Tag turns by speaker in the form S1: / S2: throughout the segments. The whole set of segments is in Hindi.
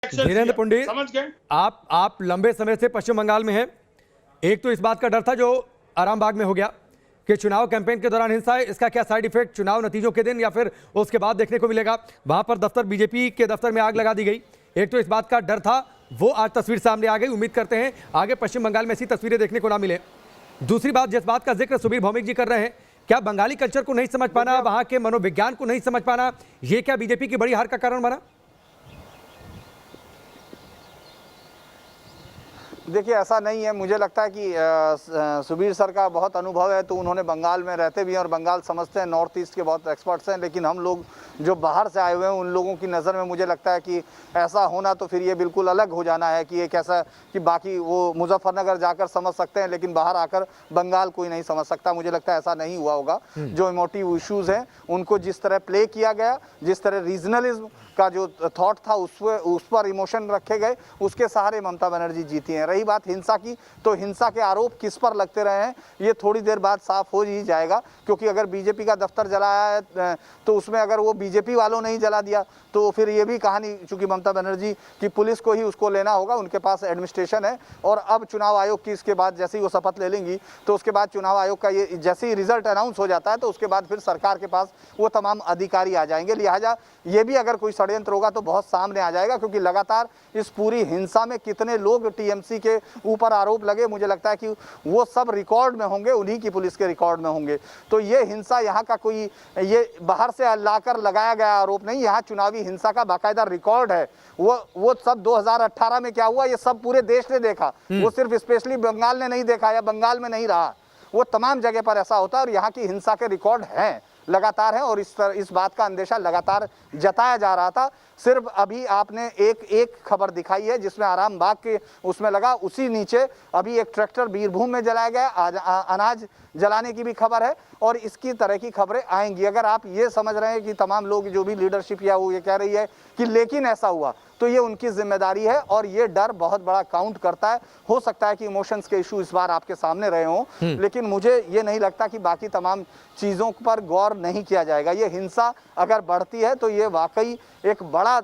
S1: धीरेन्द्र पंडित,
S2: समझ गए?
S1: आप लंबे समय से पश्चिम बंगाल में हैं। एक तो इस बात का डर था जो आरामबाग में हो गया कि चुनाव कैंपेन के दौरान हिंसा है, इसका क्या साइड इफेक्ट चुनाव नतीजों के दिन या फिर उसके बाद देखने को मिलेगा। वहां पर दफ्तर बीजेपी के दफ्तर में आग लगा दी गई। एक तो इस बात का डर था, वो आज तस्वीर सामने आ गई। उम्मीद करते हैं आगे पश्चिम बंगाल में ऐसी तस्वीरें देखने को ना मिले। दूसरी बात, जिस बात का जिक्र सुबीर भौमिक जी कर रहे हैं, क्या बंगाली कल्चर को नहीं समझ पाना, वहां के मनोविज्ञान को नहीं समझ पाना, ये क्या बीजेपी की बड़ी हार का कारण बना?
S3: देखिए, ऐसा नहीं है। मुझे लगता है कि सुबीर सर का बहुत अनुभव है, तो उन्होंने बंगाल में रहते भी हैं और बंगाल समझते हैं। नॉर्थ ईस्ट के बहुत एक्सपर्ट्स हैं, लेकिन हम लोग जो बाहर से आए हुए हैं उन लोगों की नज़र में मुझे लगता है कि ऐसा होना तो फिर ये बिल्कुल अलग हो जाना है कि एक ऐसा कि बाकी वो मुजफ्फरनगर जाकर समझ सकते हैं लेकिन बाहर आकर बंगाल कोई नहीं समझ सकता। मुझे लगता है ऐसा नहीं हुआ होगा। जो इमोटिव इश्यूज़ हैं उनको जिस तरह प्ले किया गया, जिस तरह रीजनलिज्म का जो थॉट था उस पर इमोशन रखे गए, उसके सहारे ममता बनर्जी जीती हैं। रही बात हिंसा की, तो हिंसा के आरोप किस पर लगते रहे हैं ये थोड़ी देर बाद साफ हो ही जाएगा। क्योंकि अगर बीजेपी का दफ्तर जलाया है तो उसमें अगर वो बीजेपी वालों ने ही जला दिया तो फिर ये भी कहानी, चूंकि ममता बनर्जी की पुलिस को ही उसको लेना होगा, उनके पास एडमिनिस्ट्रेशन है। और अब चुनाव आयोग की इसके बाद जैसे ही वो शपथ ले लेंगी तो उसके बाद चुनाव आयोग का ये जैसे ही रिजल्ट अनाउंस हो जाता है तो उसके बाद फिर सरकार के पास वो तमाम अधिकारी आ जाएंगे। लिहाजा ये भी अगर कोई षड्यंत्र होगा तो बहुत सामने आ जाएगा। क्योंकि लगातार इस पूरी हिंसा में कितने लोग टीएमसी के ऊपर आरोप लगे, मुझे लगता है कि वो सब रिकॉर्ड में होंगे, उन्हीं की पुलिस के रिकॉर्ड में होंगे। तो ये हिंसा यहाँ का कोई ये बाहर से लाकर लगाया गया आरोप नहीं, यहाँ चुनावी हिंसा का बाकायदा रिकॉर्ड है। वो सब 2018 में क्या हुआ ये सब पूरे देश ने देखा। वो सिर्फ स्पेशली बंगाल ने नहीं देखा या बंगाल में नहीं रहा, वो तमाम जगह पर ऐसा होता है। और यहाँ की हिंसा के रिकॉर्ड हैं, लगातार है। और इस बात का अंदेशा लगातार जताया जा रहा था। सिर्फ अभी आपने एक खबर दिखाई है जिसमें आरामबाग के उसमें लगा, उसी नीचे अभी एक ट्रैक्टर बीरभूम में जलाया गया, अनाज जलाने की भी खबर है। और इसकी तरह की खबरें आएंगी। अगर आप ये समझ रहे हैं कि तमाम लोग जो भी लीडरशिप या वो ये कह रही है कि लेकिन ऐसा हुआ, तो ये उनकी जिम्मेदारी है और ये डर बहुत बड़ा काउंट करता है। हो सकता है कि इमोशंस के इशू इस बार आपके सामने रहे हों, लेकिन मुझे ये नहीं लगता कि बाकी तमाम चीज़ों पर गौर नहीं किया जाएगा। ये हिंसा अगर बढ़ती है तो ये वाकई एक बड़ा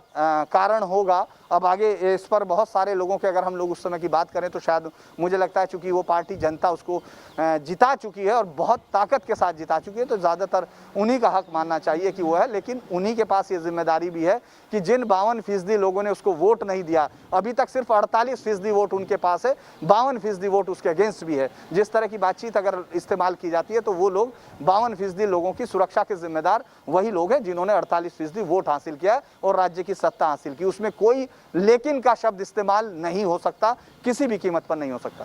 S3: कारण होगा। अब आगे इस पर बहुत सारे लोगों के अगर हम लोग उस समय की बात करें तो शायद मुझे लगता है चूंकि वो पार्टी जनता उसको जिता चुकी है और बहुत ताकत के साथ जिता चुकी है, तो ज़्यादातर उन्हीं का हक मानना चाहिए कि वो है। लेकिन उन्हीं के पास ये जिम्मेदारी भी है कि जिन 52% लोगों ने उसको वोट नहीं दिया, अभी तक सिर्फ 48% वोट उनके पास है, 52% वोट उसके अगेंस्ट भी है। जिस तरह की बातचीत अगर इस्तेमाल की जाती है तो वो लोग 52% लोगों की सुरक्षा के जिम्मेदार वही लोग हैं जिन्होंने 48% वोट हासिल किया और राज्य की सत्ता हासिल की। उसमें कोई लेकिन का शब्द इस्तेमाल नहीं हो सकता, किसी भी कीमत पर नहीं हो सकता।